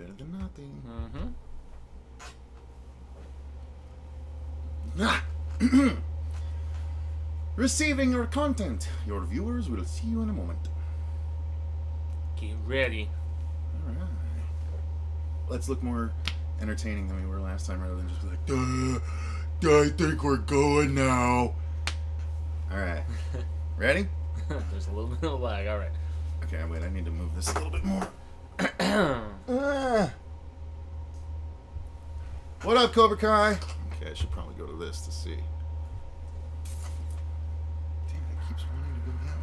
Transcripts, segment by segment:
better than nothing. Receiving your content. Your viewers will see you in a moment. Get ready. Alright. Let's look more entertaining than we were last time rather than just be like, duh, I think we're going now. Alright. Ready? There's a little bit of lag. Alright. Okay, wait, I need to move this a little bit more. What up, Cobra Kai? Okay, I should probably go to this to see. Damn, it keeps wanting to go that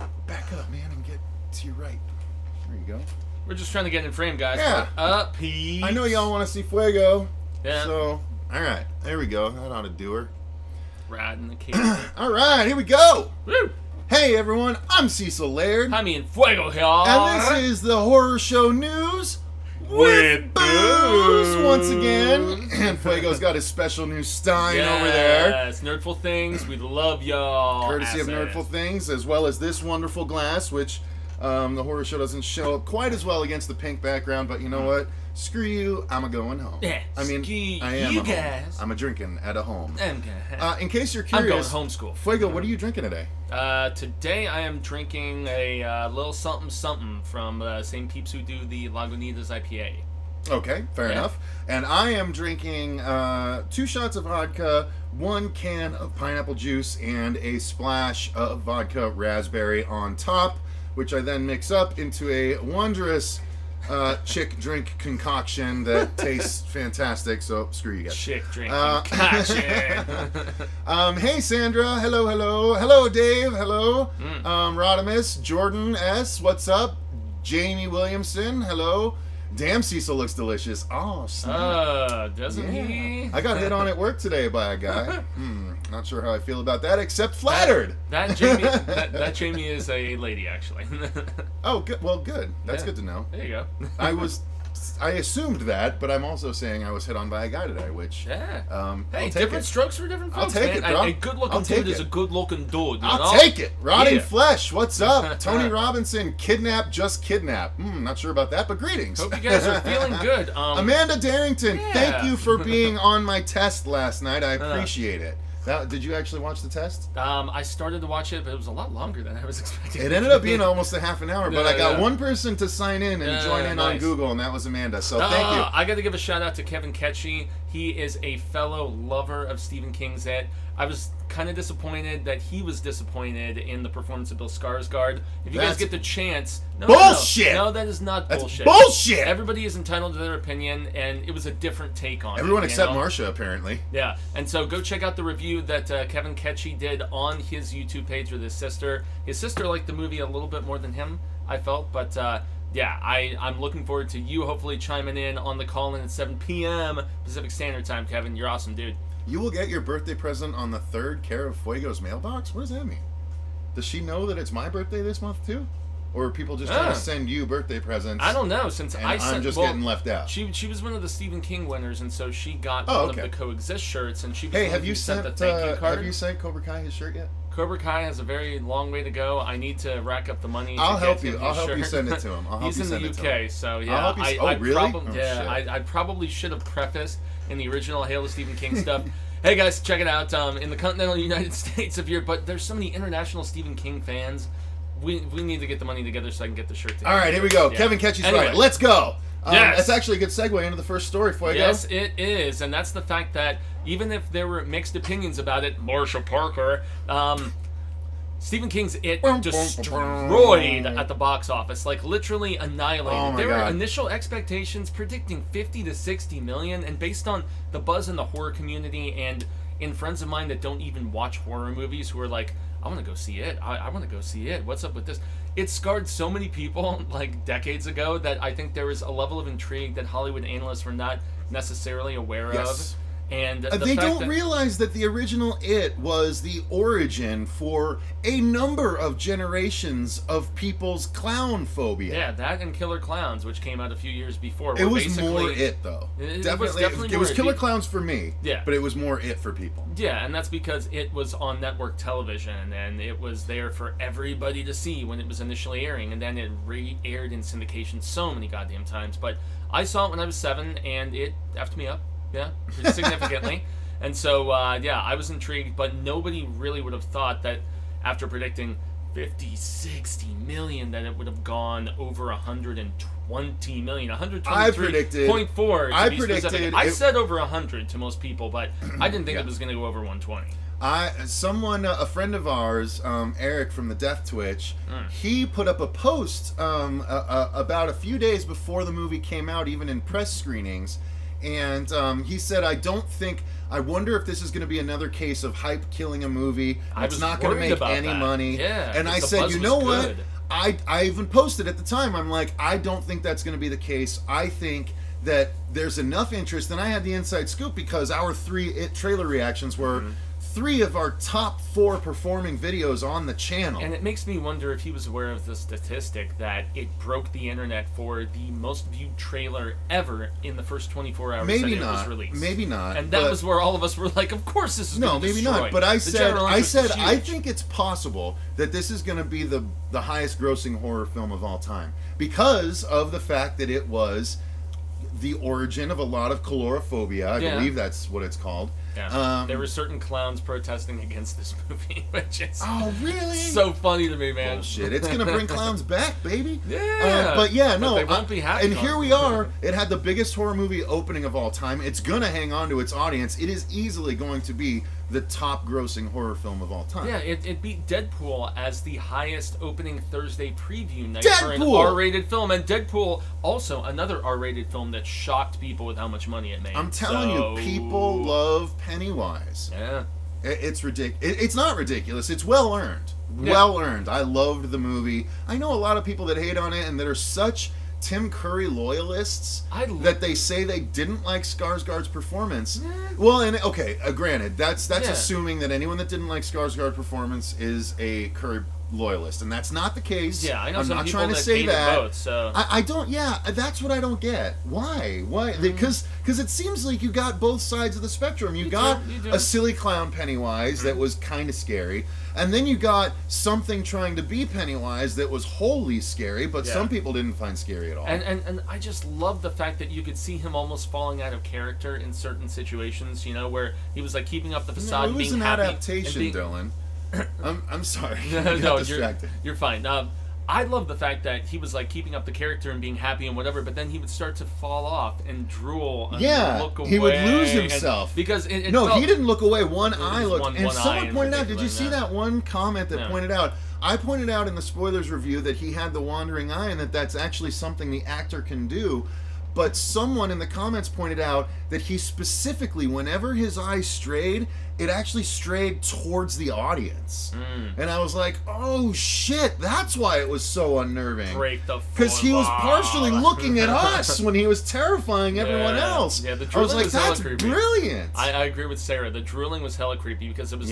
way. Back up, man, and get to your right. There you go. We're just trying to get in frame, guys. Yeah. What up, peeps? I know y'all want to see Fuego. Yeah. So, alright, there we go. That ought to do her. Riding the cake. Alright, here we go. Woo! Hey, everyone. I'm Cecil Laird. Hi, me and Fuego here. And this is the Horror Show News with Booze once again. And Fuego's got his special new Stein over there. Yes, Nerdful Things. We love y'all. Courtesy of Nerdful Things, as well as this wonderful glass, which the Horror Show doesn't show up quite as well against the pink background, but you know what? Screw you, I'm a-going home. Yeah, I mean, I am you a guys. home. I'm a-drinking at a home. Okay. In case you're I'm curious, going homeschool. Fuego, what are you drinking today? Today I am drinking a little something something from the same peeps who do the Lagunitas IPA. Okay, fair enough. And I am drinking 2 shots of vodka, 1 can of pineapple juice, and a splash of vodka raspberry on top, which I then mix up into a wondrous chick drink concoction that tastes fantastic. So screw you guys. Chick drink concoction. Hey Sandra, hello Dave, hello. Rodimus, Jordan S, what's up? Jamie Williamson, hello. Damn, Cecil looks delicious. Oh, snap. Doesn't he? I got hit on at work today by a guy. Not sure how I feel about that, except flattered. That Jamie, that Jamie is a lady, actually. Oh, good. Well, good. That's good to know. There you go. I assumed that, but I'm also saying I was hit on by a guy today, which hey, I'll take different it. strokes for different folks. I'll take man. it, bro. A good-looking dude is a good-looking dude. I'll take it. Rotting Yeah. flesh. What's up? Tony Robinson, kidnap, just kidnap. Not sure about that, but greetings. Hope you guys are feeling good. Amanda Darrington, thank you for being on my test last night. I appreciate it. Did you actually watch the test? I started to watch it, but it was a lot longer than I was expecting. It ended up being almost a half an hour, but I got one person to sign in and join in on Google, and that was Amanda. So thank you. I got to give a shout out to Kevin Ketchy. He is a fellow lover of Stephen King's It. I was kind of disappointed that he was disappointed in the performance of Bill Skarsgård. If you guys get the chance, bullshit. No, that is not bullshit. Bullshit. Everybody is entitled to their opinion, and it was a different take on it. Everyone except Marsha, apparently. Yeah, and so go check out the review that Kevin Ketchy did on his YouTube page with his sister. His sister liked the movie a little bit more than him, I felt, but yeah, I'm looking forward to you hopefully chiming in on the call-in at 7 p.m. Pacific Standard Time, Kevin. You're awesome, dude. You will get your birthday present on the 3rd care of Fuego's mailbox? What does that mean? Does she know that it's my birthday this month, too? Or are people just trying to send you birthday presents? I don't know, since I'm just getting left out. She was one of the Stephen King winners, and so she got one of the Coexist shirts, and she was have you sent the thank you card. Have you sent Cobra Kai his shirt yet? Cobra Kai has a very long way to go. I need to rack up the money. I'll help you. I'll help you send it to him. He's in the UK, so yeah. I'll help you. Really? I probably should have prefaced in the original Hail to Stephen King stuff. Hey guys, check it out. In the continental United States, but there's so many international Stephen King fans. We need to get the money together so I can get the shirt together. All right, here we go. Yeah. Kevin Ketchy's right. Let's go. Yes. That's actually a good segue into the first story, Fuego. Yes, it is, and that's the fact that even if there were mixed opinions about it, Marsha Parker, Stephen King's It destroyed at the box office, like literally annihilated. There were initial expectations predicting 50 to 60 million, and based on the buzz in the horror community and in friends of mine that don't even watch horror movies who are like, I want to go see it. I want to go see it. What's up with this? It scarred so many people like decades ago that I think there was a level of intrigue that Hollywood analysts were not necessarily aware of. And they don't realize that the original It was the origin for a number of generations of people's clown phobia. Yeah, that and Killer Clowns, which came out a few years before. It was more It, though. It was Killer Clowns for me, but it was more It for people. Yeah, and that's because it was on network television, and it was there for everybody to see when it was initially airing, and then it re-aired in syndication so many goddamn times. But I saw it when I was 7, and it effed me up. Yeah, pretty significantly. And so, I was intrigued, but nobody really would have thought that after predicting 60 million, that it would have gone over 120 million. 123.4 I predicted. I said over 100 to most people, but I didn't think it was going to go over 120. A friend of ours, Eric from the Death Twitch, he put up a post about a few days before the movie came out, even in press screenings. And he said, I wonder if this is going to be another case of hype killing a movie. It's not going to make any money. Yeah, and I said, you know what? I even posted at the time, I'm like, I don't think that's going to be the case. I think that there's enough interest, and I had the inside scoop because our 3 It trailer reactions were 3 of our top 4 performing videos on the channel. And it makes me wonder if he was aware of the statistic that it broke the internet for the most viewed trailer ever in the first 24 hours that it was released. Maybe not. And that was where all of us were like, of course this is going to destroy. No, maybe not. But I said I think it's possible that this is going to be the highest grossing horror film of all time because of the fact that it was the origin of a lot of calorophobia. I believe that's what it's called. Yeah. There were certain clowns protesting against this movie, which is really so funny to me, man. Bullshit. It's gonna bring clowns back, baby. Yeah. But they won't be happy. And here we are. It had the biggest horror movie opening of all time. It's gonna hang on to its audience. It is easily going to be the top grossing horror film of all time. Yeah, it beat Deadpool as the highest opening Thursday preview night for an R-rated film. And Deadpool, also another R-rated film that shocked people with how much money it made. I'm telling you, people love Pennywise. Yeah. It's ridiculous. It's not ridiculous. It's well earned. Well earned. I loved the movie. I know a lot of people that hate on it and that are such Tim Curry loyalists that they say they didn't like Skarsgård's performance. Well, and granted, that's assuming that anyone that didn't like Skarsgård's performance is a Curry loyalist, and that's not the case. Yeah, I know I'm some not people trying to that say hate that. Both, so I don't. Yeah, that's what I don't get. Why? Because it seems like you got both sides of the spectrum. You got a silly clown Pennywise that was kind of scary. And then you got something trying to be Pennywise that was wholly scary, but some people didn't find scary at all. And I just love the fact that you could see him almost falling out of character in certain situations, where he was like keeping up the facade, it was being an happy. Adaptation, Dylan. I'm sorry. No, distracted. You're fine. I love the fact that he was like keeping up the character and being happy and whatever, but then he would start to fall off and drool and look away. He would lose himself. Because he didn't look away. One eye looked. And someone pointed out, did you see that one comment that pointed out? I pointed out in the spoilers review that he had the wandering eye and that's actually something the actor can do. But someone in the comments pointed out that he specifically, whenever his eye strayed, it actually strayed towards the audience. And I was like, oh shit, that's why it was so unnerving. Break the because he was partially looking at us when he was terrifying everyone else. Yeah, the I was like, that's brilliant. I agree with Sarah. The drooling was hella creepy because it was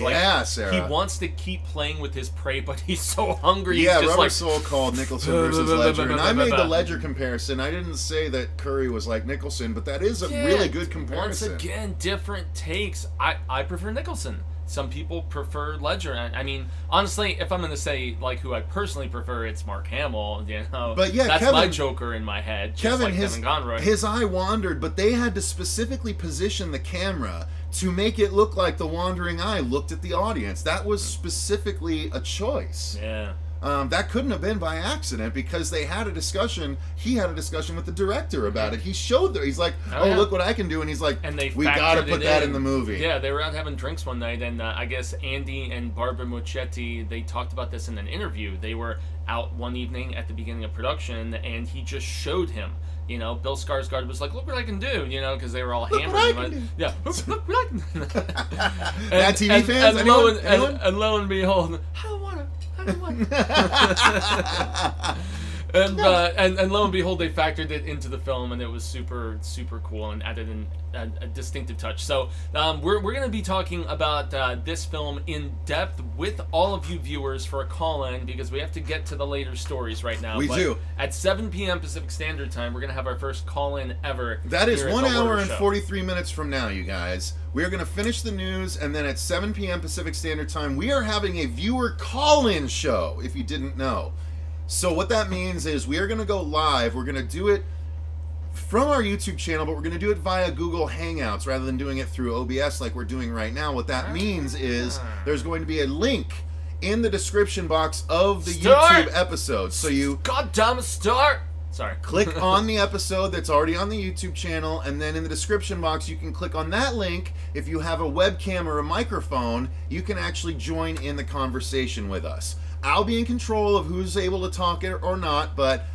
Sarah. He wants to keep playing with his prey, but he's so hungry. Yeah, he's just Rubber Soul called Nicholson versus Ledger. And I made the Ledger comparison. I didn't say that Curry was like Nicholson, but that is a really good comparison. Once again, different takes. I prefer Nicholson. Some people prefer Ledger. I mean, honestly, if I'm going to say like who I personally prefer, it's Mark Hamill. But yeah, that's my Joker in my head. Just like Kevin Conroy. His eye wandered, but they had to specifically position the camera to make it look like the wandering eye looked at the audience. That was specifically a choice. Yeah. That couldn't have been by accident because they had a discussion. He had a discussion with the director about it. He showed there. He's like, look what I can do. And he's like, we got to put that in the movie. Yeah, they were out having drinks one night, and I guess Andy and Barbara Muccetti, they talked about this in an interview. They were out one evening at the beginning of production, and he just showed him. Bill Skarsgård was like, look what I can do, because they were all hammered. Yeah, look what I can do. That TV fans? And lo and behold, I don't want to. And lo and behold, they factored it into the film, and it was super cool and added a distinctive touch. So we're going to be talking about this film in depth with all of you viewers for a call-in, because we have to get to the later stories right now. We do. At 7 p.m. Pacific Standard Time, we're going to have our first call-in ever. That is 1 hour and 43 minutes from now, you guys. We are going to finish the news, and then at 7 p.m. Pacific Standard Time, we are having a viewer call-in show, if you didn't know. So what that means is we are going to go live. We're going to do it from our YouTube channel, but we're going to do it via Google Hangouts rather than doing it through OBS like we're doing right now. What that means is there's going to be a link in the description box of the YouTube episode. So you... Goddamn start! Sorry. Click on the episode that's already on the YouTube channel, and then in the description box you can click on that link. If you have a webcam or a microphone, you can actually join in the conversation with us. I'll be in control of who's able to talk or not, but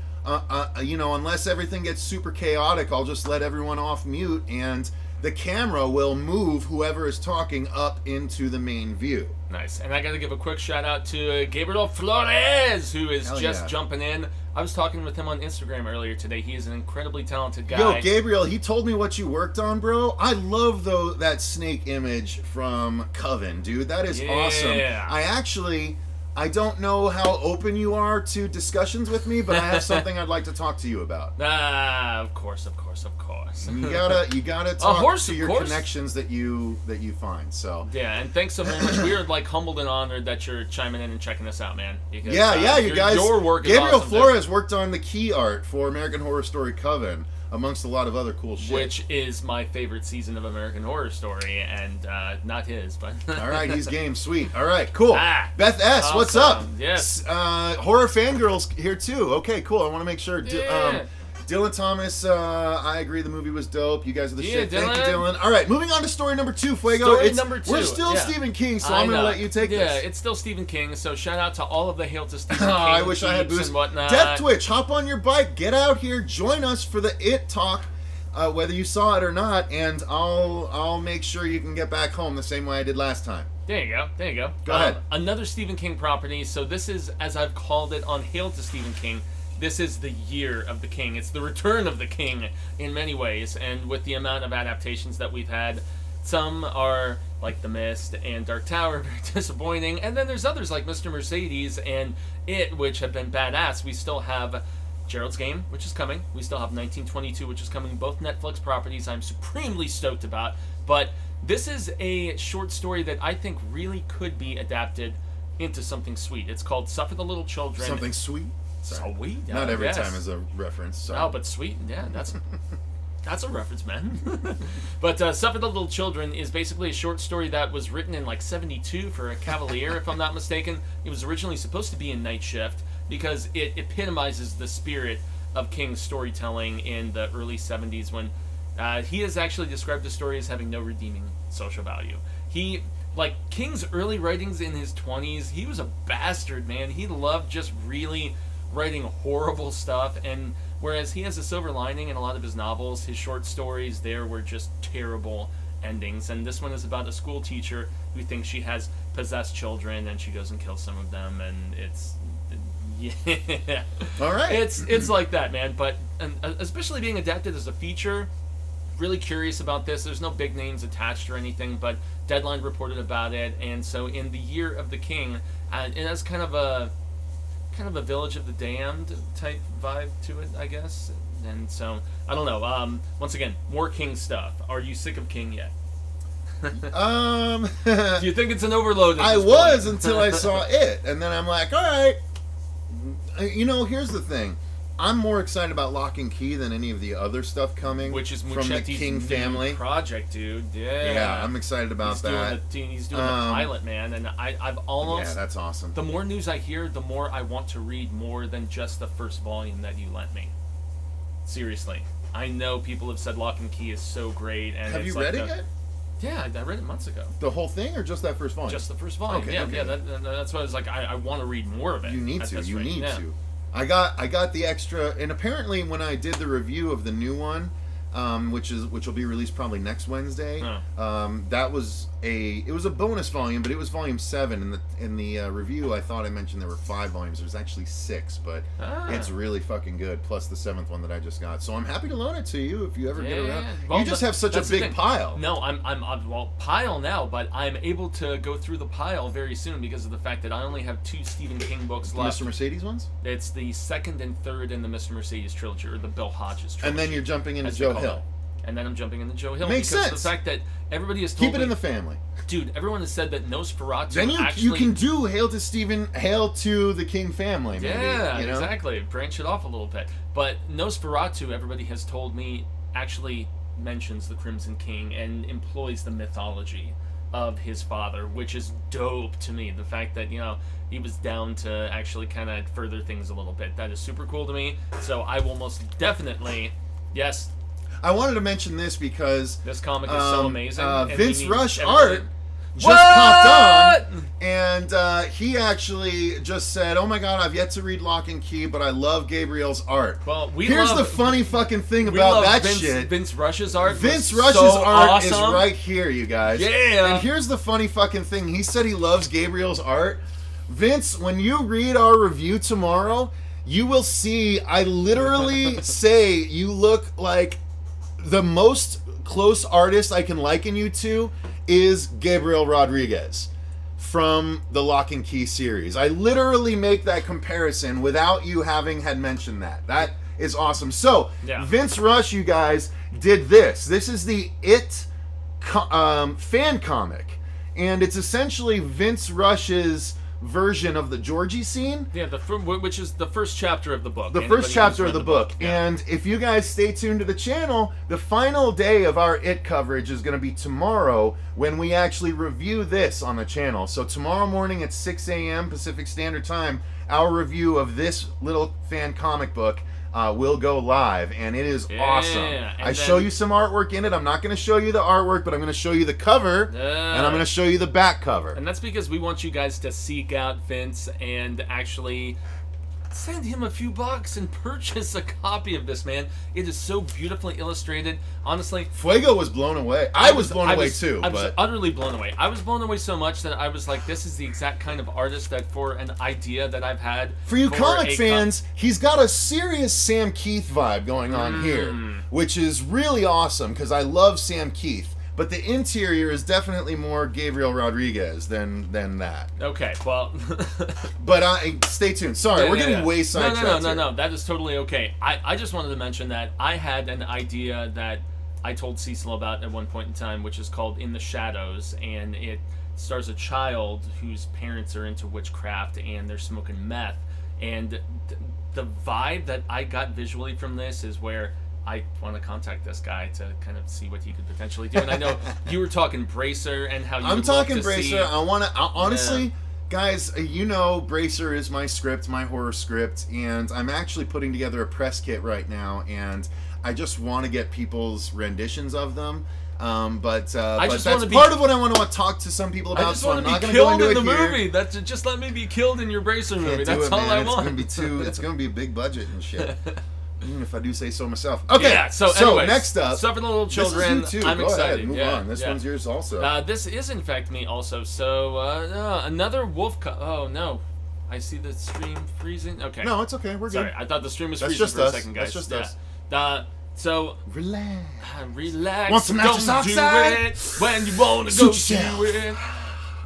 you know, unless everything gets super chaotic, I'll just let everyone off mute, and the camera will move whoever is talking up into the main view. Nice. And I got to give a quick shout out to Gabriel Flores, who is jumping in. I was talking with him on Instagram earlier today. He is an incredibly talented guy. Yo, Gabriel, he told me what you worked on, bro. I love that snake image from Coven, dude. That is awesome. I don't know how open you are to discussions with me, but I have something I'd like to talk to you about. Of course. You gotta talk to your connections that you find. So yeah, and thanks so much. We are like humbled and honored that you're chiming in and checking us out, man. Because, you guys. Your work is Gabriel awesome, Flores worked on the key art for American Horror Story Coven, amongst a lot of other cool shit. Which is my favorite season of American Horror Story, and not his, but... All right, he's game. Sweet. All right, cool. Beth S., awesome. what's up? Yes. Horror Fangirl's here, too. Okay, cool. I want to make sure... Dylan Thomas, I agree the movie was dope. You guys are the shit. Dylan. Thank you, Dylan. All right, moving on to story number 2, Fuego. Number 2. We're still Stephen King, so I'm going to let you take this. Yeah, it's still Stephen King, so shout out to all of the Hail to Stephen King I wish I had boost. and whatnot. Death Twitch, hop on your bike, get out here, join us for the It Talk, whether you saw it or not, and I'll make sure you can get back home the same way I did last time. There you go. Go ahead. Another Stephen King property. So this is, as I've called it on Hail to Stephen King, this is the year of the King. It's the return of the King in many ways, and with the amount of adaptations that we've had, some are like The Mist and Dark Tower, very disappointing, and then there's others like Mr. Mercedes and It, which have been badass. We still have Gerald's Game, which is coming. We still have 1922, which is coming. Both Netflix properties I'm supremely stoked about, but this is a short story that I think really could be adapted into something sweet. It's called Suffer the Little Children. Something sweet? Sorry. Sweet? Not every time is a reference. Sorry. Oh, but sweet. Yeah, that's a reference, man. But Suffer the Little Children is basically a short story that was written in like 72 for a Cavalier, if I'm not mistaken. It was originally supposed to be in Night Shift because it epitomizes the spirit of King's storytelling in the early 70s when he has actually described the story as having no redeeming social value. Like King's early writings in his 20s, he was a bastard, man. He loved just really writing horrible stuff, and whereas he has a silver lining in a lot of his novels, his short stories there were just terrible endings. And this one is about a school teacher who thinks she has possessed children, and she goes and kills some of them, and it's yeah. All right. It's like that, man. But especially being adapted as a feature, really curious about this. There's no big names attached or anything, but Deadline reported about it, and so in the year of the King, it has kind of a Village of the Damned type vibe to it, I guess. And so I don't know. Once again, more King stuff. Are you sick of King yet? Do you think it's an overload? I was until I saw It, and then I'm like, all right. You know, here's the thing. I'm more excited about Lock and Key than any of the other stuff coming, which is from the King family project, dude. Yeah, I'm excited about that. He's doing the pilot, man, and I've almost that's awesome. The more news I hear, the more I want to read more than just the first volume that you lent me. Seriously, I know people have said Lock and Key is so great, and have you read it yet? Yeah, I read it months ago. The whole thing, or just that first volume? Just the first volume. Okay, yeah. That's why I was like, I want to read more of it. You need to. You need to. I got the extra, and apparently when I did the review of the new one, which will be released probably next Wednesday. Oh. It was a bonus volume, but it was volume 7. In the review, I thought I mentioned there were 5 volumes. There's actually 6, but it's really fucking good. Plus the 7th one that I just got. So I'm happy to loan it to you if you ever get around. Well, you just have such a big pile. No, I'm pile now, but I'm able to go through the pile very soon because of the fact that I only have 2 Stephen King books left. Mr. Mercedes ones? It's the 2nd and 3rd in the Mr. Mercedes trilogy, or the Bill Hodges trilogy. And then you're jumping into Joe Hill. And then I'm jumping into Joe Hill. Makes because sense. Of the fact that everybody has told Keep it in the family. Dude, everyone has said that Nosferatu then you can do Hail to the King family, maybe. Yeah, you know? Exactly. Branch it off a little bit. But Nosferatu, everybody has told me, actually mentions the Crimson King and employs the mythology of his father, which is dope to me. The fact that, he was down to actually kind of further things a little bit. That is super cool to me. So I will most definitely, yes. I wanted to mention this because this comic is so amazing. Vince Rush art just popped on, and he actually just said, "Oh my God, I've yet to read Lock and Key, but I love Gabriel's art." Well, here's the funny fucking thing about that shit. Vince Rush's art. Vince Rush's art awesome. is right here, you guys. Yeah. And here's the funny fucking thing. He said he loves Gabriel's art. Vince, when you read our review tomorrow, you will see I literally say you look like the most close artist I can liken you to is Gabriel Rodriguez from the Lock and Key series. I literally make that comparison without you having had mentioned that. That is awesome. So, Vince Rush, you guys, did this. This is the It fan comic. And it's essentially Vince Rush's version of the Georgie scene. Yeah, which is the first chapter of the book. The first chapter of the book. Yeah. And if you guys stay tuned to the channel, the final day of our It coverage is going to be tomorrow when we actually review this on the channel. So tomorrow morning at 6 a.m. Pacific Standard Time, our review of this little fan comic book will go live, and it is awesome. I show you some artwork in it. I'm not going to show you the artwork, but I'm going to show you the cover, and I'm going to show you the back cover. And that's because we want you guys to seek out Vince and actually send him a few bucks and purchase a copy of this, man. It is so beautifully illustrated. Honestly, Fuego was blown away. I was blown away too. I was utterly blown away. I was blown away so much that I was like, this is the exact kind of artist that for an idea that I've had. For you comic fans, he's got a serious Sam Keith vibe going on here, which is really awesome because I love Sam Keith. But the interior is definitely more Gabriel Rodriguez than that. Okay, well... but stay tuned. Sorry, we're getting way sidetracked. No. That is totally okay. I just wanted to mention that I had an idea that I told Cecil about at one point in time, which is called In the Shadows, and it stars a child whose parents are into witchcraft and they're smoking meth. And the vibe that I got visually from this is where I want to contact this guy to kind of see what he could potentially do. And I know you were talking Bracer and how you I'm would talking love to Bracer. see... Honestly, guys, you know Bracer is my script, my horror script, and I'm actually putting together a press kit right now, and I just want to get people's renditions of them. But that's part of what I want to talk to some people about. I just so want to be killed in the movie. Just let me be killed in your Bracer movie. That's all I want. It's gonna be a big budget and shit. If I do say so myself. Okay, yeah, so anyways, next up, Stuff for the Little Children. This is you too. I'm Go excited. Ahead, move on. This one's yours also. This is in fact me also. So another wolf. Oh no, I see the stream freezing. Okay. No, it's okay. We're good. Sorry, I thought the stream was freezing for a second, guys. That's just us. So relax. Relax. Want some nitrous oxide? When you wanna go do it.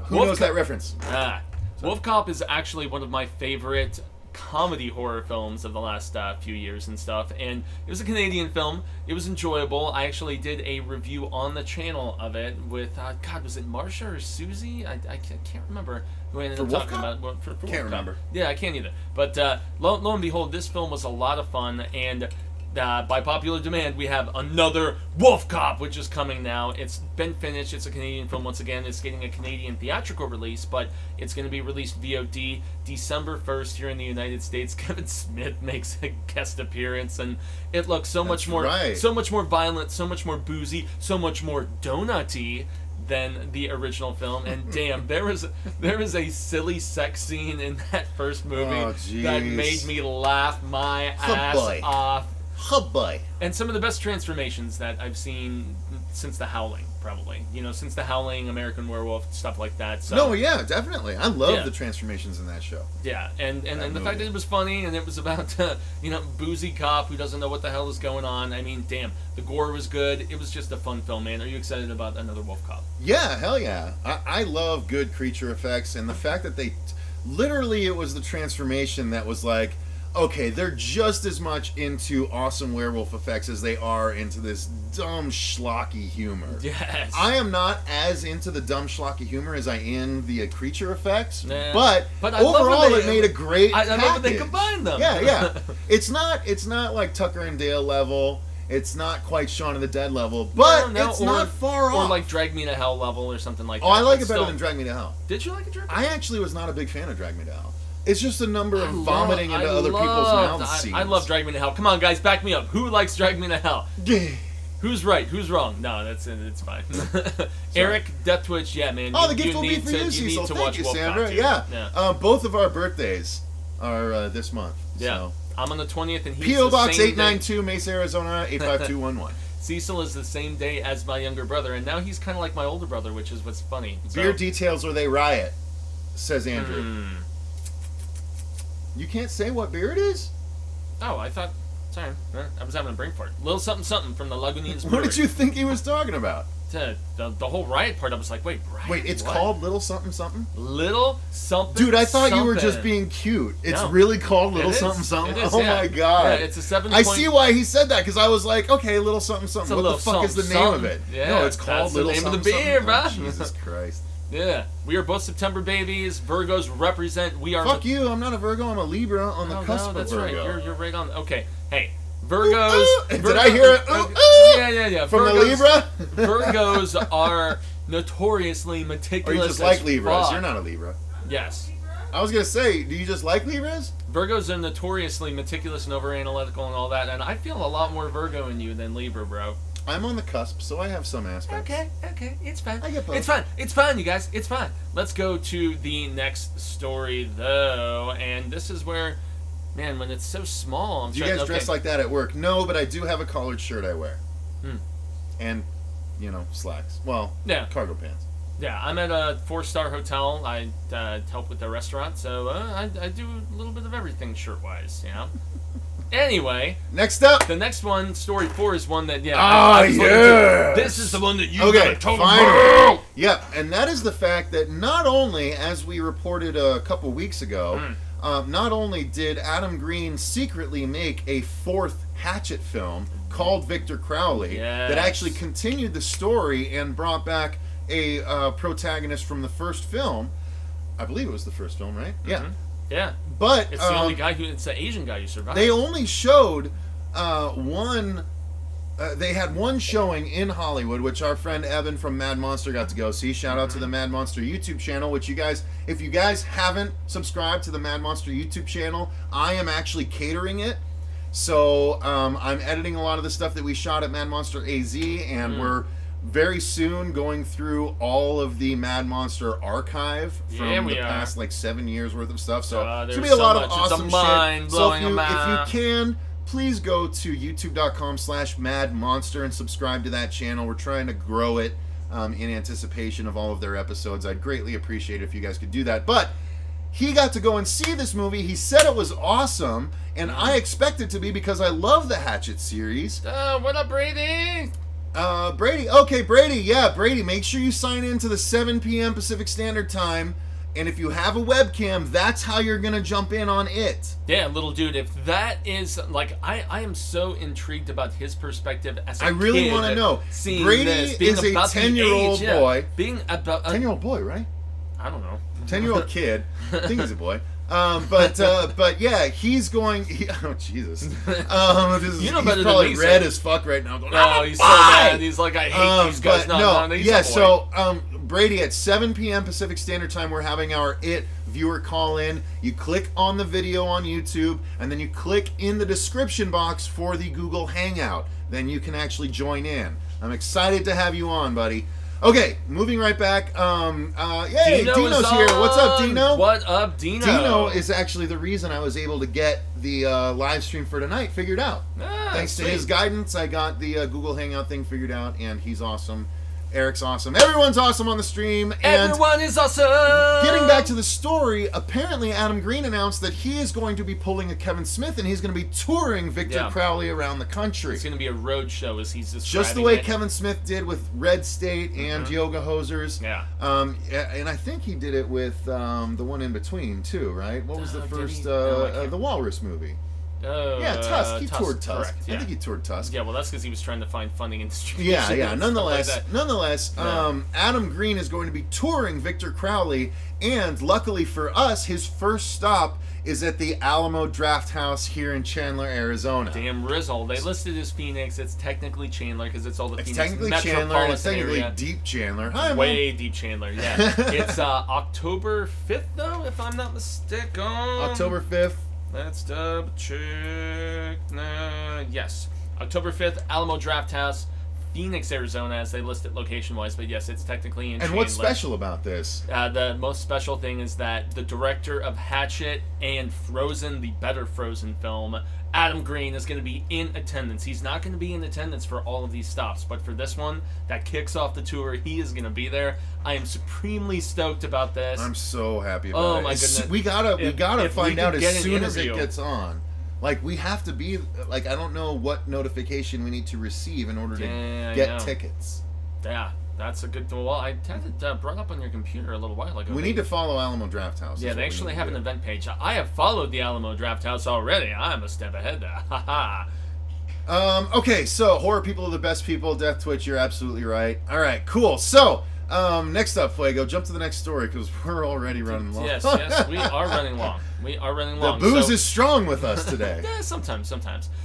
Who knows that reference? Wolf Cop is actually one of my favorite comedy horror films of the last few years and stuff, and it was a Canadian film. It was enjoyable. I actually did a review on the channel of it with God, was it Marsha or Susie? I can't remember who I ended up talking about. For can't remember. Yeah, I can't either. But lo and behold, this film was a lot of fun, and by popular demand, we have another Wolf Cop, which is coming now. It's been finished. It's a Canadian film once again. It's getting a Canadian theatrical release, but it's going to be released VOD December 1st here in the United States. Kevin Smith makes a guest appearance, and it looks so much more violent, so much more boozy, so much more donutty than the original film. And damn, there is a silly sex scene in that first movie that made me laugh my ass off. Oh boy. And some of the best transformations that I've seen since The Howling, probably. You know, since The Howling, American Werewolf, stuff like that. So, No, yeah, definitely. I love the transformations in that show. Yeah, and the fact that it was funny and it was about, you know, boozy cop who doesn't know what the hell is going on. I mean, damn, the gore was good. It was just a fun film, man. Are you excited about another Wolf Cop? Yeah, hell yeah. I love good creature effects, and the fact that they... Literally, it was the transformation that was like, okay, they're just as much into awesome werewolf effects as they are into this dumb, schlocky humor. Yes. I am not as into the dumb, schlocky humor as I am the creature effects, but overall, it made a great I package. love when they combine them. Yeah, yeah. It's not like Tucker and Dale level. It's not quite Shaun of the Dead level, but it's not far off. Or like Drag Me to Hell level or something like that. Oh, I like it better than Drag Me to Hell. Did you like it, Drag Me to Hell? I actually was not a big fan of Drag Me to Hell. It's just a number of vomiting into other people's mouths scenes. I love Drag Me to Hell. Come on, guys, back me up. Who likes Drag Me to Hell? Who's right? Who's wrong? No, it's fine. Eric, Death Twitch, yeah, man. Oh, the gift will be for you, Cecil. Thank you, Sandra. Yeah. Both of our birthdays are this month. Yeah. So. I'm on the 20th, and he's P.O. the Box same 892, Mesa, Arizona, 85211. Cecil is the same day as my younger brother, and now he's kind of like my older brother, which is what's funny. Beard details or they riot, says Andrew. You can't say what beer it is? Oh, I thought... Sorry, I was having a brain fart. Little something something from the Lagunitas Brewery. What did you think he was talking about? The whole riot part, I was like, wait, riot? Wait, it's called Little Something Something? Little Something Dude, I thought something. You were just being cute. It's really called Little Something Something? It is, oh my god. Yeah, it's a 7. I see why he said that, because I was like, okay, Little Something Something. What the fuck is the name of it? Yeah, no, it's called Little Something Something Something. That's the name of the beer, Oh, bro. Jesus Christ. Yeah, we are both September babies. Virgos represent. We are. Fuck you! I'm not a Virgo. I'm a Libra on the cusp of Virgo. That's right. You're right on. Okay, hey, Virgos. Did I hear it? Yeah. From Virgos, the Libra. Virgos are notoriously meticulous. Or you just like Libras? Fuck. You're not a Libra. Yes. I was gonna say, do you just like Libras? Virgos are notoriously meticulous and over-analytical and all that, and I feel a lot more Virgo in you than Libra, bro. I'm on the cusp, so I have some aspects. Okay, it's fine. I get both. It's fine, you guys. It's fine. Let's go to the next story, though, and this is where, man, when it's so small, Do you guys dress like that at work? No, but I do have a collared shirt I wear. And, slacks. Well, cargo pants. Yeah, I'm at a 4-star hotel. I help with the restaurant, so I do a little bit of everything shirt-wise, Anyway, next up, the next one, story 4, is one that this is the one that you gotta talk about. Yep, and that is the fact that not only, as we reported a couple weeks ago, not only did Adam Green secretly make a 4th Hatchet film called Victor Crowley that actually continued the story and brought back a protagonist from the first film. I believe it was the first film, right? Yeah. Yeah, but it's the only guy it's the Asian guy who survived. They only showed one. They had one showing in Hollywood, which our friend Evan from Mad Monster got to go see. Shout out to the Mad Monster YouTube channel, which you guys, if you guys haven't subscribed to the Mad Monster YouTube channel, I am actually catering it. So I'm editing a lot of the stuff that we shot at Mad Monster AZ, and we're very soon going through all of the Mad Monster archive from the past 7 years worth of stuff. So there's gonna be a lot of awesome shit. So if you can, please go to youtube.com/madmonster and subscribe to that channel. We're trying to grow it in anticipation of all of their episodes. I'd greatly appreciate it if you guys could do that. But he got to go and see this movie. He said it was awesome, and I expect it to be because I love the Hatchet series. What up, Brady? Brady. Okay, Brady. Yeah, Brady. Make sure you sign in to the 7 p.m. Pacific Standard Time. And if you have a webcam, that's how you're going to jump in on it. Yeah, little dude. If that is, I am so intrigued about his perspective as a kid. I really want to know. Brady is a 10-year-old boy. Being about 10-year-old boy, right? I don't know. 10-year-old kid. I think he's a boy. But yeah, he's going. Oh Jesus! He's probably red as fuck right now. Going, no, he's so mad. He's like, I hate these guys. So Brady, at 7 p.m. Pacific Standard Time, we're having our viewer call in. You click on the video on YouTube, and then you click in the description box for the Google Hangout. Then you can actually join in. I'm excited to have you on, buddy. Okay, moving right back. Yay, Dino's here. What's up, Dino? What up, Dino? Dino is actually the reason I was able to get the live stream for tonight figured out. Thanks to sweet. his guidance, I got the Google Hangout thing figured out, and he's awesome. Eric's awesome. Everyone's awesome on the stream. And everyone is awesome! getting back to the story, apparently Adam Green announced that he is going to be pulling a Kevin Smith, and he's going to be touring Victor Crowley around the country. It's going to be a road show, as he's describing just the way it. Kevin Smith did with Red State and Yoga Hosers. Yeah. And I think he did it with the one in between, too, right? What was the first, the Walrus movie? Yeah, Tusk. He toured Tusk. Correct, yeah. I think he toured Tusk. Yeah, well, that's because he was trying to find funding and distribution. Yeah. Nonetheless, Yeah. Adam Green is going to be touring Victor Crowley, and luckily for us, his first stop is at the Alamo Draft House here in Chandler, Arizona. Damn Rizzle. They listed as Phoenix. It's technically Chandler because it's all the Phoenix technically metropolitan Chandler, and it's technically area. deep Chandler. Hi, Way Mom. deep Chandler, yeah. It's October 5th, though, if I'm not mistaken. October 5th. Let's double check. Yes. October 5th, Alamo Draft House, Phoenix, Arizona, as they list it location-wise. But yes, it's technically in And Chandler. what's special about this? The most special thing is that the director of Hatchet and Frozen, the better Frozen film, Adam Green, is going to be in attendance. He's not going to be in attendance for all of these stops, but for this one that kicks off the tour, he is going to be there. I am supremely stoked about this. I'm so happy about it. Oh my goodness! We gotta find out as soon as it gets on. Like, we have to be like, I don't know what notification we need to receive in order to get tickets. Yeah. That's a good. Well, I had it brought up on your computer a little while ago. We need to follow Alamo Draft House. Yeah, they actually have an event page. I have followed the Alamo Draft House already. I'm a step ahead there. Ha ha. Okay, so horror people are the best people. Death Twitch, you're absolutely right. All right, cool. So, next up, Fuego, jump to the next story because we're already running long. Yes, we are running long. We are running long. The booze is strong with us today. Yeah, sometimes.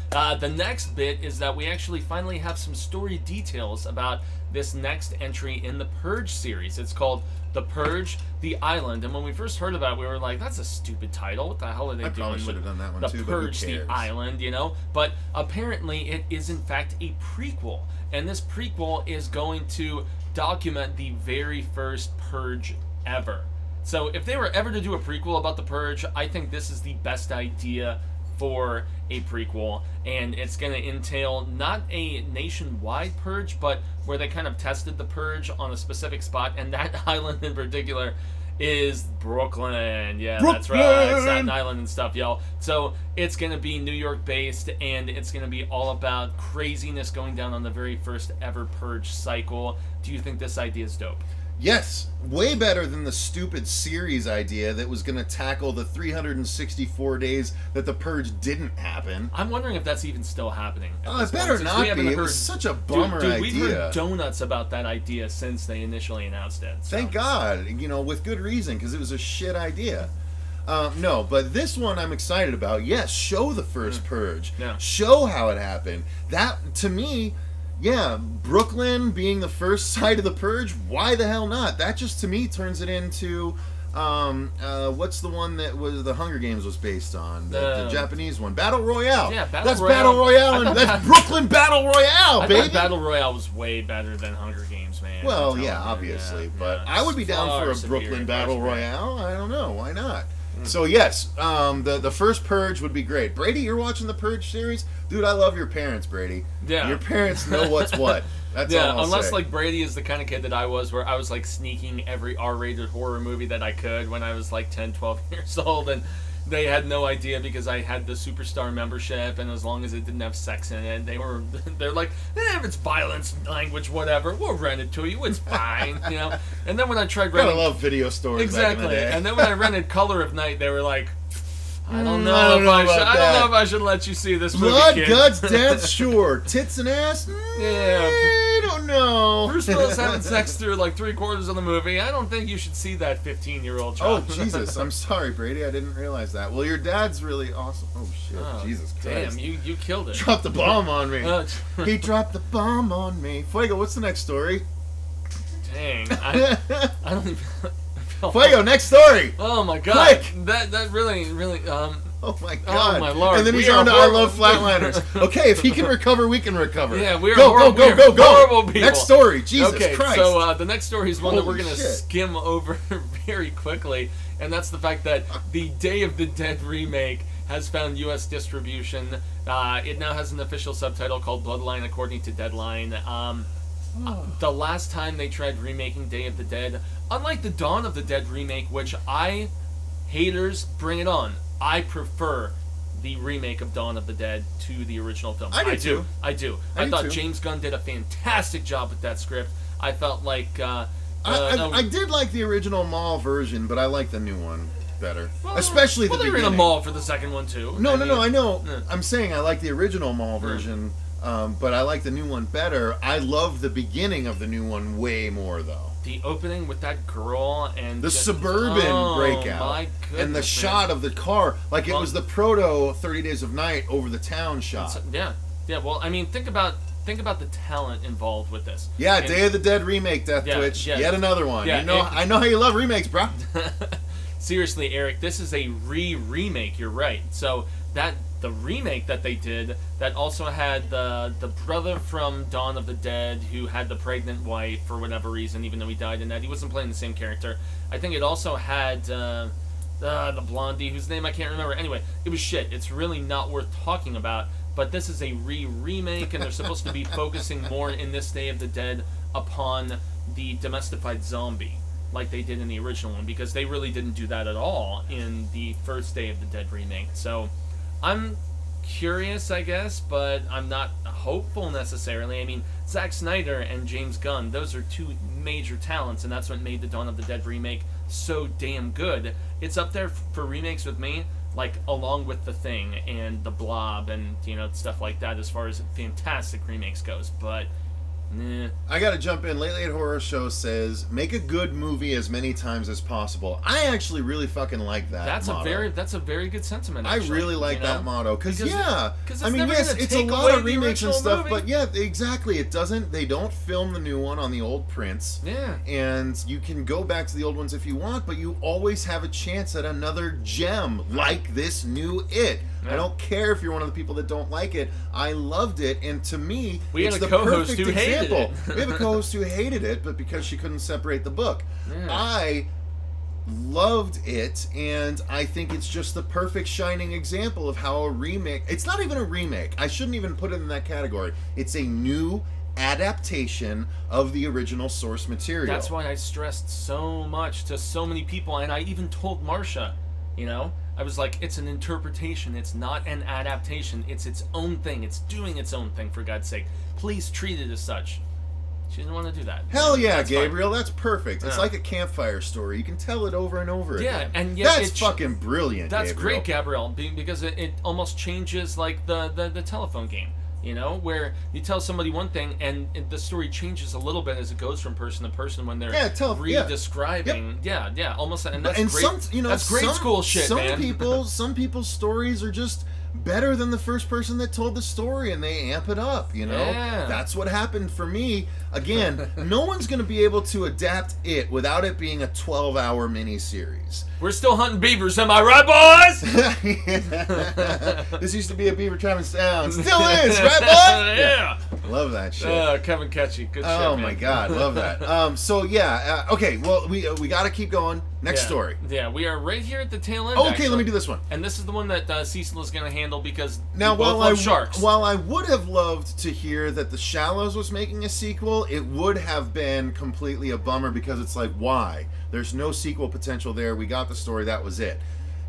The next bit is that we actually finally have some story details about this next entry in the Purge series. It's called The Purge, The Island. And when we first heard about it, we were like, that's a stupid title. What the hell are they doing? Probably should have done that one The too, Purge, but who cares? The Island, you know? But apparently it is in fact a prequel. And this prequel is going to document the very first Purge ever. So if they were ever to do a prequel about the Purge, I think this is the best idea for a prequel, and it's going to entail not a nationwide purge, but where they kind of tested the purge on a specific spot, and that island in particular is Brooklyn. Yeah, that's right. Staten Island and stuff, y'all. So it's going to be New York based, and it's going to be all about craziness going down on the very first ever purge cycle. Do you think this idea is dope? Yes, way better than the stupid series idea that was going to tackle the 364 days that the purge didn't happen. I'm wondering if that's even still happening. It better not be. It was such a bummer idea. We've heard donuts about that idea since they initially announced it. So. Thank God, with good reason, because it was a shit idea. No, but this one I'm excited about. Yes, show the first purge. Yeah. Show how it happened. That, to me... Yeah, Brooklyn being the first site of the purge, why the hell not? That just, to me, turns it into, what's the one that was the Hunger Games was based on? The Japanese one. Battle Royale. Yeah, That's Battle Royale, and that's Brooklyn Battle Royale, baby! I thought Battle Royale was way better than Hunger Games, man. Well, yeah, obviously, but I would be down for a Brooklyn Battle Royale. I don't know, why not? So yes, the first Purge would be great. Brady, you're watching the Purge series? Dude, I love your parents, Brady. Yeah. Your parents know what's what. That's all I'll unless say. like Brady is the kind of kid that I was, where I was like sneaking every R-rated horror movie that I could when I was like 10, 12 years old, and they had no idea because I had the Superstar membership, and as long as it didn't have sex in it, they're like, if it's violence, language, whatever, we'll rent it to you, it's fine, you know. And then when I tried renting, I love video stores. exactly, back in the day. and then when I rented Color of Night, they were like, I don't know if I should let you see this movie, Blood, kid. guts, death, sure. Tits and ass? Yeah. I don't know. Bruce Willis having sex through like 3/4 of the movie. I don't think you should see that 15-year-old child. Oh, Jesus. I'm sorry, Brady. I didn't realize that. Well, your dad's really awesome. Oh, shit. Jesus Christ. Damn, you killed it. Dropped the bomb on me. He dropped the bomb on me. Fuego, what's the next story? Dang. I don't even... Fuego, next story. Oh my God! Quick. That really. Oh my God! Oh my Lord! And then he's on to I Love Flatliners. Okay, if he can recover, we can recover. Yeah, we are go. horrible people. Next story, Jesus Christ! So the next story is one that we're gonna shit. skim over very quickly, and that's the fact that the Day of the Dead remake has found U.S. distribution. It now has an official subtitle called Bloodline according to Deadline. The last time they tried remaking Day of the Dead, unlike the Dawn of the Dead remake, which haters, bring it on. I prefer the remake of Dawn of the Dead to the original film. I do. I thought James Gunn did a fantastic job with that script. I felt like... I did like the original mall version, but I like the new one better. Especially the beginning. Well, they were in a mall for the second one, too. No, I know. Yeah. I'm saying I like the original mall version, but I like the new one better. I love the beginning of the new one way more, though. The opening with that girl and... The suburban breakout. My goodness, and the shot of the car. Like, it was the proto 30 Days of Night over the town shot. Yeah. Well, I mean, think about the talent involved with this. Yeah, Day of the Dead remake, Death Twitch. Yet another one. Yeah, I know how you love remakes, bro. Seriously, Eric, this is a remake. You're right. So the remake that they did that also had the brother from Dawn of the Dead who had the pregnant wife for whatever reason, even though he died in that. He wasn't playing the same character. I think it also had the blondie whose name I can't remember. Anyway, it was shit. It's really not worth talking about. But this is a remake, and they're supposed to be focusing more in this Day of the Dead upon the domesticated zombie, like they did in the original one, because they really didn't do that at all in the first Day of the Dead remake. So I'm curious, I guess, but I'm not hopeful necessarily. I mean, Zack Snyder and James Gunn, those are two major talents, and that's what made the Dawn of the Dead remake so damn good. It's up there for remakes with me, like along with The Thing and The Blob and stuff like that as far as fantastic remakes goes. But I gotta jump in. Late Late Horror Show says, make a good movie as many times as possible. I actually really fucking like that motto. That's a very good sentiment, actually. I really like that motto. Because I mean, yes, it's a lot of remakes and stuff, movie. But yeah, exactly. They don't film the new one on the old prints. Yeah. And you can go back to the old ones if you want, but you always have a chance at another gem like this new It. Yeah. I don't care if you're one of the people that don't like it. I loved it, and to me, it's the perfect example. We have a co-host who hated it, but because she couldn't separate the book. Yeah. I loved it, and I think it's just the perfect shining example of how a remake... It's not even a remake. I shouldn't even put it in that category. It's a new adaptation of the original source material. That's why I stressed so much to so many people, and I even told Marsha, I was like, it's an interpretation. It's not an adaptation. It's its own thing. It's doing its own thing, for God's sake. Please treat it as such. She didn't want to do that. Hell yeah, that's Gabriel. Fine. That's perfect. It's like a campfire story. You can tell it over and over again. Yeah, and yet that's fucking brilliant, That's Gabriel. Great, Gabriel, because it almost changes like the telephone game. Where you tell somebody one thing and the story changes a little bit as it goes from person to person when they're re-describing. Yeah, almost. And that's great. That's great school shit, man. Some people's stories are just better than the first person that told the story, and they amp it up. Yeah. That's what happened for me. Again, no one's going to be able to adapt it without it being a 12-hour miniseries. We're still hunting beavers, am I right, boys? This used to be a Beaver Travis Sound. Still is, right, boys? Yeah. Love that shit. Kevin Ketchy. Good shit, Oh, my God. Love that. So, yeah. Okay, well, we got to keep going. Next story. Yeah, we are right here at the tail end, Okay, let me do this one. And this is the one that Cecil is going to handle because now, we both love sharks. While I would have loved to hear that The Shallows was making a sequel, it would have been completely a bummer because it's like, why? There's no sequel potential there. We got the story. That was it.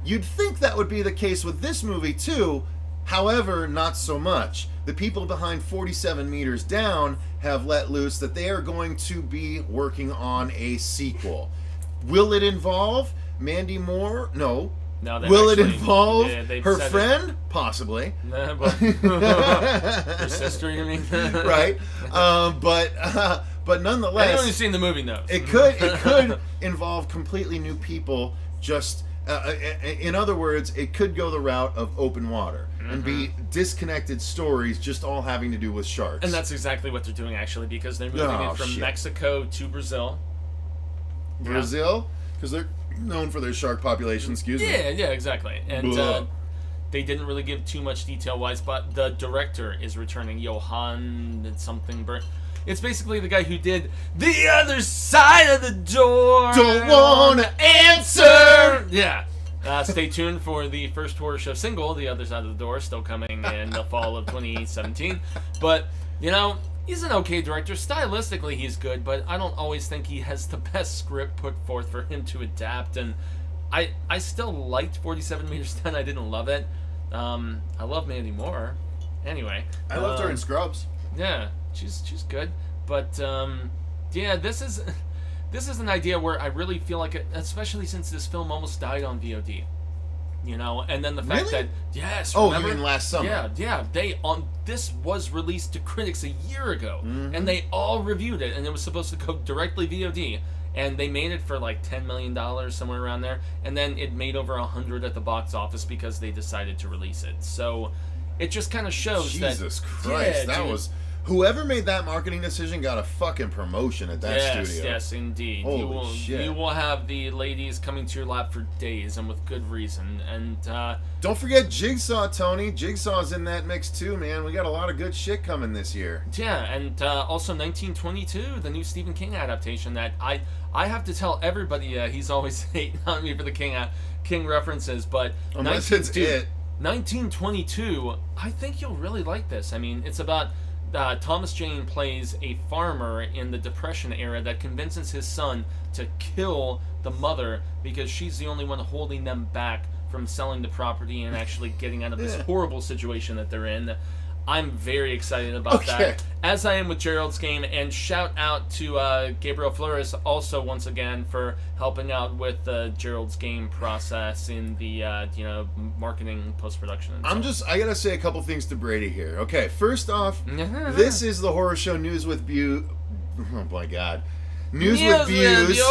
You'd think that would be the case with this movie, too. However, not so much. The people behind 47 Meters Down have let loose that they are going to be working on a sequel. Will it involve Mandy Moore? No. Will it involve her friend? Possibly. Her sister, you mean? Right. But nonetheless, I've only seen the movie though. It could involve completely new people. Just in other words, it could go the route of open water and be disconnected stories, just all having to do with sharks. And that's exactly what they're doing actually, because they're moving it from Mexico to Brazil. Brazil, because they're known for their shark population. Excuse me. Yeah, exactly. And they didn't really give too much detail-wise, but the director is returning, Johan something. It's basically the guy who did The Other Side of the Door. Don't wanna answer. Yeah. Stay tuned for the first horror show single, The Other Side of the Door, still coming in the fall of 2017. But, you know, he's an okay director. Stylistically, he's good, but I don't always think he has the best script put forth for him to adapt. And I still liked 47 Meters Down. I didn't love it. I love Mandy Moore. Anyway. I loved her in Scrubs. Yeah, she's good. But, yeah, this is an idea where I really feel like, especially since this film almost died on VOD. You know, and then the fact that remember? You mean last summer? Yeah. This was released to critics a year ago, and they all reviewed it, and it was supposed to go directly VOD, and they made it for like $10 million, somewhere around there, and then it made over 100 at the box office because they decided to release it. So it just kind of shows Jesus Christ, that was. Whoever made that marketing decision got a fucking promotion at that studio. Yes, indeed. Holy shit. You will have the ladies coming to your lap for days, and with good reason. And don't forget Jigsaw, Tony. Jigsaw's in that mix too, man. We got a lot of good shit coming this year. Yeah, and also 1922, the new Stephen King adaptation that I have to tell everybody he's always hating on me for the King references, but unless it's it. 1922, I think you'll really like this. I mean, it's about Thomas Jane plays a farmer in the Depression era that convinces his son to kill the mother because she's the only one holding them back from selling the property and actually getting out of this horrible situation that they're in. I'm very excited about that, as I am with Gerald's Game, and shout out to Gabriel Flores also once again for helping out with the Gerald's Game process in the marketing, post-production. And I gotta say a couple things to Brady here. Okay, first off, this is the horror show News with oh my god. News with views,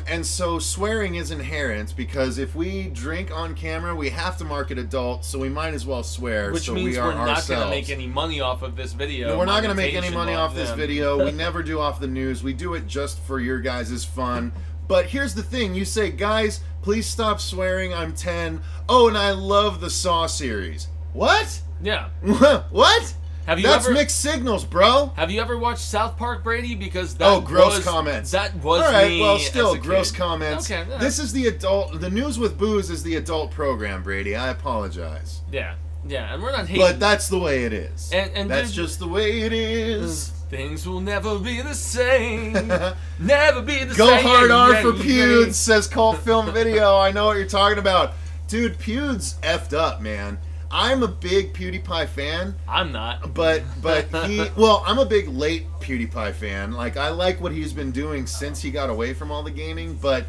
and so swearing is inherent because if we drink on camera, we have to mark it adult, so we might as well swear. Which so means we are we're not ourselves. going to make any money off of this video. No, we're not going to make any money off this video. We never do off the news. We do it just for your guys' fun. But here's the thing: you say, guys, please stop swearing. I'm 10. Oh, and I love the Saw series. What? Yeah. What? That's mixed signals, bro. Have you ever watched South Park, Brady? Because gross comments. That was all right. Me well, still as a gross kid. Comments. Okay. Yeah. This is the adult. The News with Booze is the adult program, Brady. I apologize. Yeah, and we're not hating. But that's the way it is. And that's just the way it is. Things will never be the same. Never be the Go same. Go hard R for Pewds, says Cult Film Video. I know what you're talking about, dude. Pewds effed up, man. I'm a big PewDiePie fan. I'm not. But I'm a big late PewDiePie fan. Like, I like what he's been doing since he got away from all the gaming, but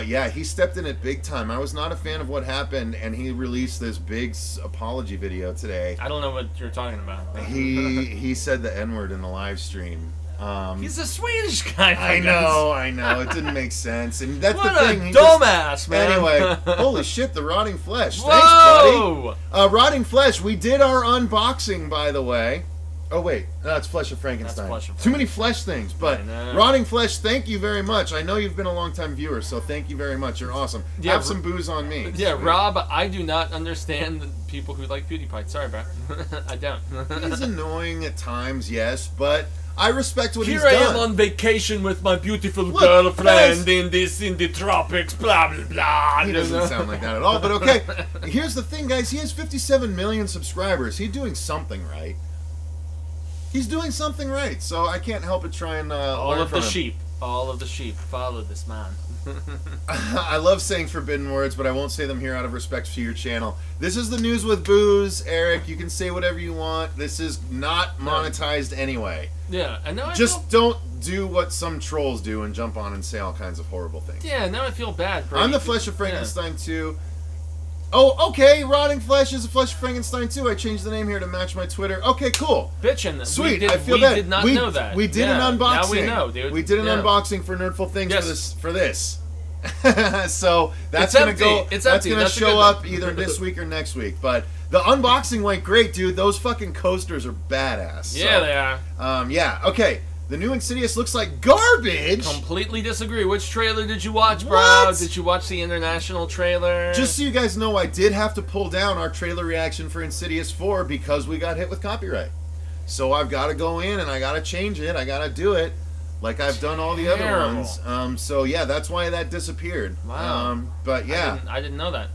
yeah, he stepped in it big time. I was not a fan of what happened, and he released this big apology video today. I don't know what you're talking about. He said the N-word in the live stream. He's a Swedish guy. I know. It didn't make sense, and that's what the thing. What a dumbass, man. Anyway, holy shit, the rotting flesh. Whoa! Thanks, buddy. Rotting flesh. We did our unboxing, by the way. Oh wait, that's Flesh of Frankenstein. Too many flesh things, but Rotting Flesh. Thank you very much. I know you've been a long-time viewer, so thank you very much. You're awesome. Yeah, have some booze on me. Yeah, Rob. I do not understand the people who like PewDiePie. Sorry, bro. I don't. He's annoying at times, yes, but I respect what he's done. Here I am on vacation with my beautiful girlfriend in the tropics, blah, blah, blah. He doesn't sound like that at all, but okay. Here's the thing, guys. He has 57 million subscribers. He's doing something right. He's doing something right, so I can't help but try and learn from him. All of the sheep follow this man. I love saying forbidden words, but I won't say them here out of respect for your channel. This is the News with Booze, Eric. You can say whatever you want. This is not monetized anyway. Yeah, and now just don't do what some trolls do and jump on and say all kinds of horrible things. Yeah, now I feel bad. I'm the Flesh of Frankenstein too. Oh, okay. Rotting Flesh is a Flesh of Frankenstein too. I changed the name here to match my Twitter. Okay, cool. Bitchin'. Sweet. I feel bad. We did not know that. We did an unboxing. Now we know, dude. We did an unboxing for Nerdful Things for this. So that's gonna go. That's gonna show up either this week or next week. But the unboxing went great, dude. Those fucking coasters are badass. Yeah, they are. Yeah. Okay. The new Insidious looks like garbage. Completely disagree. Which trailer did you watch, bro? Did you watch the international trailer? Just so you guys know, I did have to pull down our trailer reaction for Insidious 4 because we got hit with copyright. So I've got to go in and I got to change it. I got to do it. like I've done all the other Terrible. ones. So yeah, that's why that disappeared. Wow. But yeah. I didn't know that.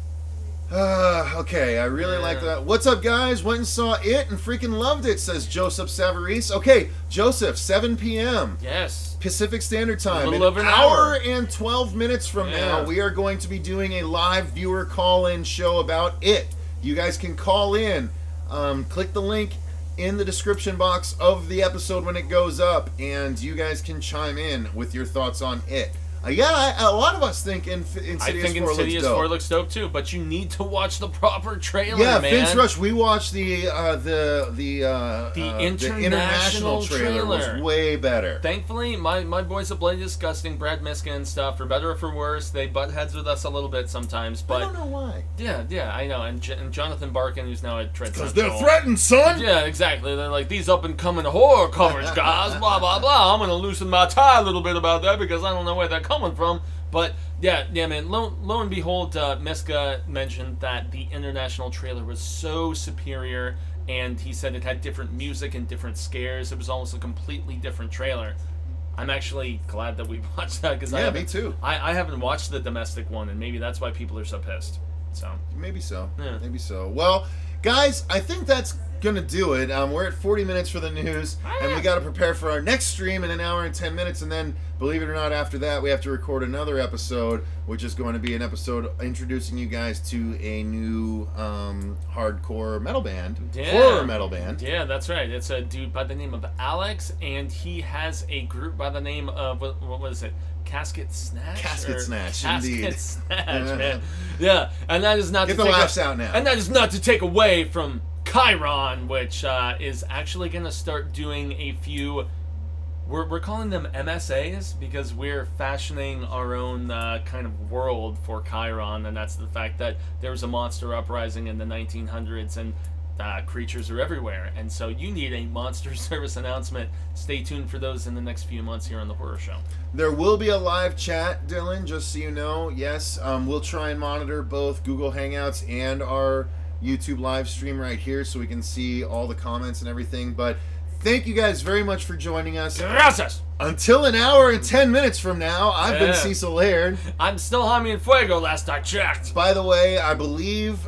Okay, I really like that. What's up, guys? Went and saw it and freaking loved it, says Joseph Savarese. Okay, Joseph, 7 p.m. Yes. Pacific Standard Time. A little over an an hour hour. and 12 minutes from now, we are going to be doing a live viewer call-in show about it. You guys can call in. Click the link in the description box of the episode when it goes up, and you guys can chime in with your thoughts on it. A lot of us think Insidious 4 looks dope. I think Insidious 4 looks dope too, but you need to watch the proper trailer, yeah, man. Vince Rush, we watched the international trailer was way better. Thankfully, my boys at Bloody Disgusting, Brad Miska and stuff, for better or for worse, they butt heads with us a little bit sometimes. But I don't know why. Yeah, I know. And Jonathan Barkin, who's now at Tread Central. Because they're threatened, son! Yeah, exactly. They're like, these up-and-coming horror covers, guys, blah, blah, blah. I'm going to loosen my tie a little bit about that because I don't know where they're coming from. But, yeah, man, lo and behold, Miska mentioned that the international trailer was so superior, and he said it had different music and different scares. It was almost a completely different trailer. I'm actually glad that we watched that, because me too. I haven't watched the domestic one, and maybe that's why people are so pissed. So maybe so. Yeah. Maybe so. Well, guys, I think that's gonna do it. We're at 40 minutes for the news, and we got to prepare for our next stream in an hour and 10 minutes, and then, believe it or not, after that we have to record another episode, which is going to be an episode introducing you guys to a new hardcore metal band, horror metal band. Yeah, that's right. It's a dude by the name of Alex, and he has a group by the name of what was it? Casket Snatch? Casket Snatch, Casket indeed. Snatch, man. Yeah, and that is not Get the laughs out now. And that is not to take away from Chiron, which is actually going to start doing a few. We're calling them MSAs because we're fashioning our own kind of world for Chiron, and that's the fact that there was a monster uprising in the 1900s, and creatures are everywhere, and so you need a monster service announcement. Stay tuned for those in the next few months here on the Horror Show. There will be a live chat, Dylan, just so you know. Yes, we'll try and monitor both Google Hangouts and our YouTube live stream right here so we can see all the comments and everything. But thank you guys very much for joining us. Gracias. Until an hour and 10 minutes from now, I've been Cecil Laird. I'm still Jaime Fuego, last I checked. By the way, I believe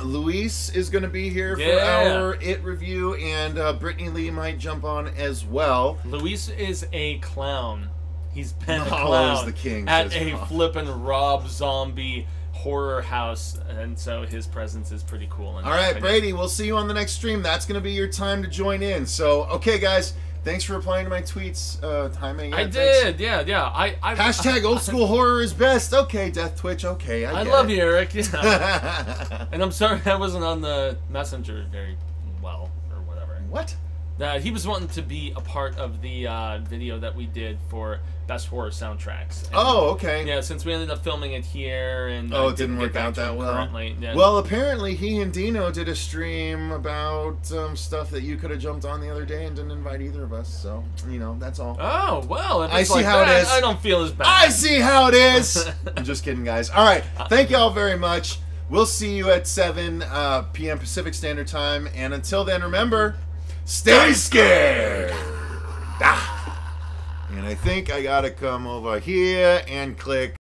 Luis is going to be here for our It review, and Brittany Lee might jump on as well. Luis is a clown. He's been a Mahalo is clown the king, at says a Rob. flippin' Rob Zombie horror house, and so his presence is pretty cool. All right, Brady, we'll see you on the next stream. That's going to be your time to join in. So, okay, guys. Thanks for replying to my tweets, Jaime. Yeah, I did, yeah. I Hashtag old school horror is best. Okay, Death Twitch. Okay, I love you, Eric. Yeah. And I'm sorry I wasn't on the messenger very well, or whatever. What? He was wanting to be a part of the video that we did for Best Horror Soundtracks. And, okay. Yeah, since we ended up filming it here, and it didn't work out that well. Yeah. Well, apparently he and Dino did a stream about stuff that you could have jumped on the other day and didn't invite either of us. So, that's all. Oh, well, if I it's see like how that, it is. I don't feel as bad. I see how it is. I'm just kidding, guys. All right. Thank you all very much. We'll see you at 7 p.m. Pacific Standard Time. And until then, remember, stay scared. And I think I got to come over here and click